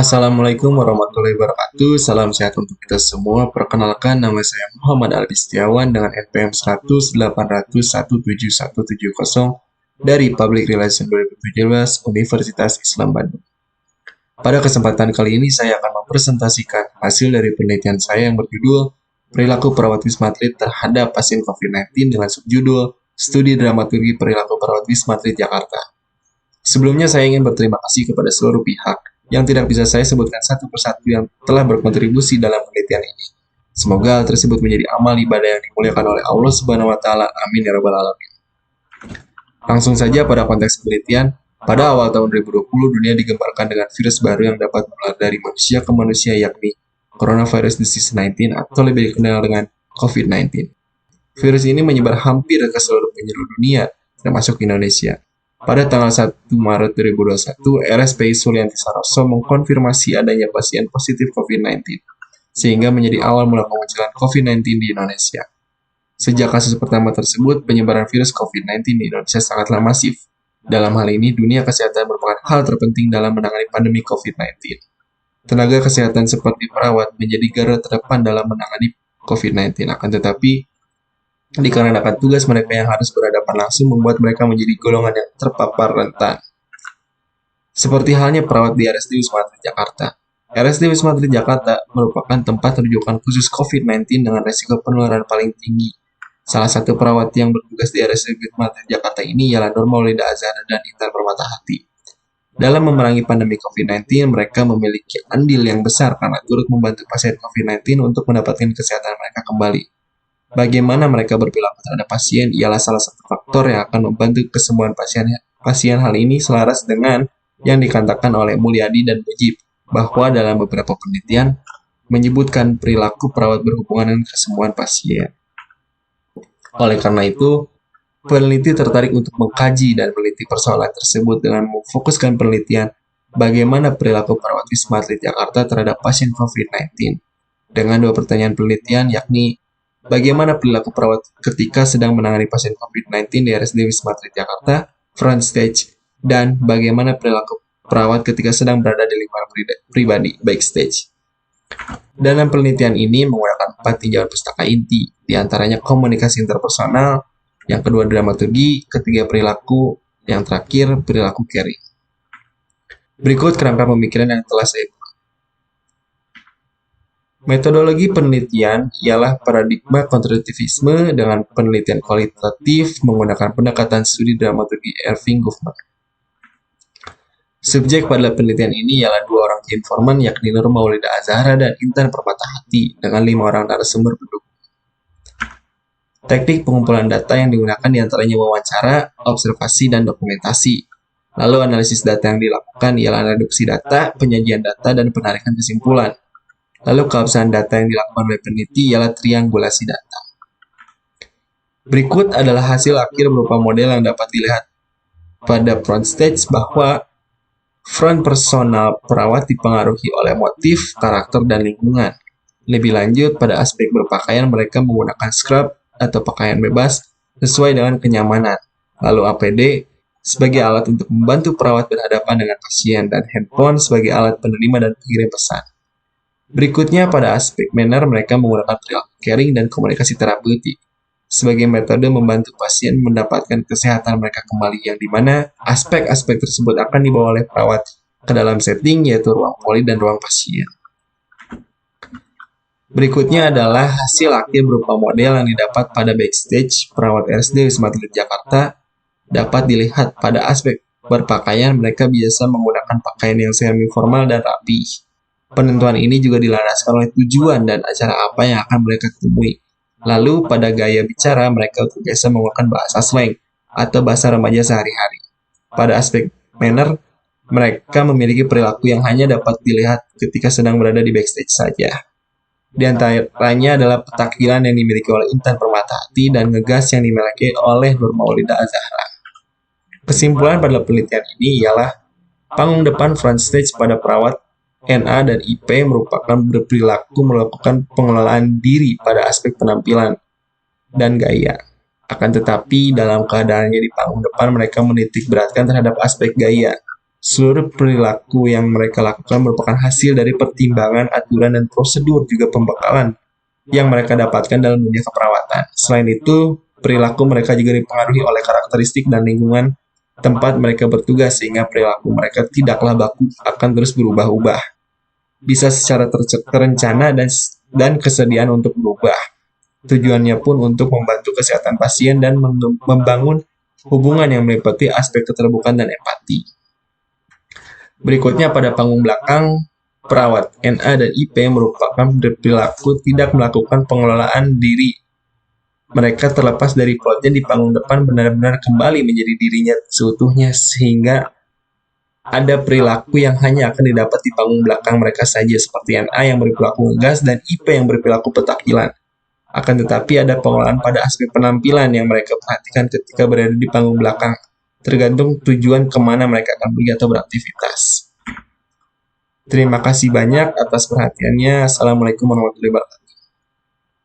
Assalamualaikum warahmatullahi wabarakatuh. Salam sehat untuk kita semua. Perkenalkan, nama saya Muhammad Aldi Setiawan dengan NPM 10080017170 dari Public Relation 2017 Universitas Islam Bandung. Pada kesempatan kali ini saya akan mempresentasikan hasil dari penelitian saya yang berjudul Perilaku Perawat Wisma Atlet terhadap Pasien COVID-19 dengan subjudul Studi Dramaturgi Perilaku Perawat Wisma Atlet Jakarta. Sebelumnya saya ingin berterima kasih kepada seluruh pihak yang tidak bisa saya sebutkan satu persatu yang telah berkontribusi dalam penelitian ini. Semoga hal tersebut menjadi amal ibadah yang dimuliakan oleh Allah Subhanahu wa taala. Amin ya rabbal alamin. Langsung saja pada konteks penelitian, pada awal tahun 2020 dunia digemparkan dengan virus baru yang dapat menular dari manusia ke manusia, yakni Coronavirus Disease 19 atau lebih dikenal dengan COVID-19. Virus ini menyebar hampir ke seluruh penjuru dunia, termasuk Indonesia. Pada tanggal 1 Maret 2021, RSPI Sulianti Saroso mengkonfirmasi adanya pasien positif COVID-19, sehingga menjadi awal mula kemunculan COVID-19 di Indonesia. Sejak kasus pertama tersebut, penyebaran virus COVID-19 di Indonesia sangatlah masif. Dalam hal ini, dunia kesehatan merupakan hal terpenting dalam menangani pandemi COVID-19. Tenaga kesehatan seperti perawat menjadi garda terdepan dalam menangani COVID-19, akan tetapi dikarenakan tugas mereka yang harus berhadapan langsung membuat mereka menjadi golongan yang terpapar rentan. Seperti halnya perawat di RSD Wisma Atlet Jakarta. RSD Wisma Atlet Jakarta merupakan tempat rujukan khusus COVID-19 dengan resiko penularan paling tinggi. Salah satu perawat yang bertugas di RSD Wisma Atlet Jakarta ini ialah Nur Maulida Azhara dan Intan Permatahati. Dalam memerangi pandemi COVID-19, mereka memiliki andil yang besar karena turut membantu pasien COVID-19 untuk mendapatkan kesehatan mereka kembali. Bagaimana mereka berperilaku terhadap pasien ialah salah satu faktor yang akan membantu kesembuhan pasien. Hal ini selaras dengan yang dikatakan oleh Mulyadi dan Mujib, bahwa dalam beberapa penelitian menyebutkan perilaku perawat berhubungan dengan kesembuhan pasien. Oleh karena itu, peneliti tertarik untuk mengkaji dan meneliti persoalan tersebut dengan memfokuskan penelitian bagaimana perilaku perawat Wisma Atlet Jakarta terhadap pasien COVID-19 dengan dua pertanyaan penelitian, yakni bagaimana perilaku perawat ketika sedang menangani pasien COVID-19 di RSD Wisma Atlet Jakarta, front stage, dan bagaimana perilaku perawat ketika sedang berada di lingkungan pribadi, backstage. Dalam penelitian ini menggunakan 4 tinjauan pustaka inti, diantaranya komunikasi interpersonal, yang kedua dramaturgi, ketiga perilaku, yang terakhir perilaku caring. Berikut kerangka pemikiran yang telah saya buat. Metodologi penelitian ialah paradigma konstruktivisme dengan penelitian kualitatif menggunakan pendekatan studi dramaturgi Irving Goffman. Subjek pada penelitian ini ialah 2 orang informan, yakni Nur Maulida Azhara dan Intan Permatahati, dengan 5 orang narasumber pendukung. Teknik pengumpulan data yang digunakan diantaranya wawancara, observasi, dan dokumentasi. Lalu analisis data yang dilakukan ialah reduksi data, penyajian data, dan penarikan kesimpulan. Lalu keabsahan data yang dilakukan oleh peneliti ialah triangulasi data. Berikut adalah hasil akhir berupa model yang dapat dilihat pada front stage bahwa front personal perawat dipengaruhi oleh motif, karakter, dan lingkungan. Lebih lanjut, pada aspek berpakaian mereka menggunakan scrub atau pakaian bebas sesuai dengan kenyamanan. Lalu APD sebagai alat untuk membantu perawat berhadapan dengan pasien dan handphone sebagai alat penerima dan pengirim pesan. Berikutnya, pada aspek manner, mereka menggunakan perilaku caring dan komunikasi terapeutik sebagai metode membantu pasien mendapatkan kesehatan mereka kembali, yang dimana aspek-aspek tersebut akan dibawa oleh perawat ke dalam setting, yaitu ruang poli dan ruang pasien. Berikutnya adalah hasil akhir berupa model yang didapat pada backstage perawat RSD Wisma Atlet Jakarta. Dapat dilihat pada aspek berpakaian, mereka biasa menggunakan pakaian yang semi-formal dan rapi. Penentuan ini juga dilandaskan oleh tujuan dan acara apa yang akan mereka temui. Lalu pada gaya bicara, mereka biasa menggunakan bahasa slang atau bahasa remaja sehari-hari. Pada aspek manner, mereka memiliki perilaku yang hanya dapat dilihat ketika sedang berada di backstage saja. Di antaranya adalah petakilan yang dimiliki oleh Intan Permatahati dan ngegas yang dimiliki oleh Nur Maulida Azhara. Kesimpulan pada penelitian ini ialah panggung depan front stage pada perawat NA dan IP merupakan berperilaku melakukan pengelolaan diri pada aspek penampilan dan gaya. Akan tetapi, dalam keadaannya di panggung depan, mereka menitik beratkan terhadap aspek gaya. Seluruh perilaku yang mereka lakukan merupakan hasil dari pertimbangan, aturan, dan prosedur, juga pembekalan yang mereka dapatkan dalam dunia keperawatan. Selain itu, perilaku mereka juga dipengaruhi oleh karakteristik dan lingkungan tempat mereka bertugas, sehingga perilaku mereka tidaklah baku, akan terus berubah-ubah. Bisa secara terencana dan kesediaan untuk berubah. Tujuannya pun untuk membantu kesehatan pasien dan membangun hubungan yang meliputi aspek keterbukaan dan empati. Berikutnya pada panggung belakang, perawat NA dan IP merupakan berperilaku tidak melakukan pengelolaan diri. Mereka terlepas dari plotnya di panggung depan benar-benar kembali menjadi dirinya seutuhnya, sehingga ada perilaku yang hanya akan didapat di panggung belakang mereka saja, seperti NA yang berperilaku ngegas dan IP yang berperilaku petakilan. Akan tetapi ada pengelolaan pada aspek penampilan yang mereka perhatikan ketika berada di panggung belakang, tergantung tujuan kemana mereka akan pergi atau beraktivitas. Terima kasih banyak atas perhatiannya. Assalamualaikum warahmatullahi wabarakatuh.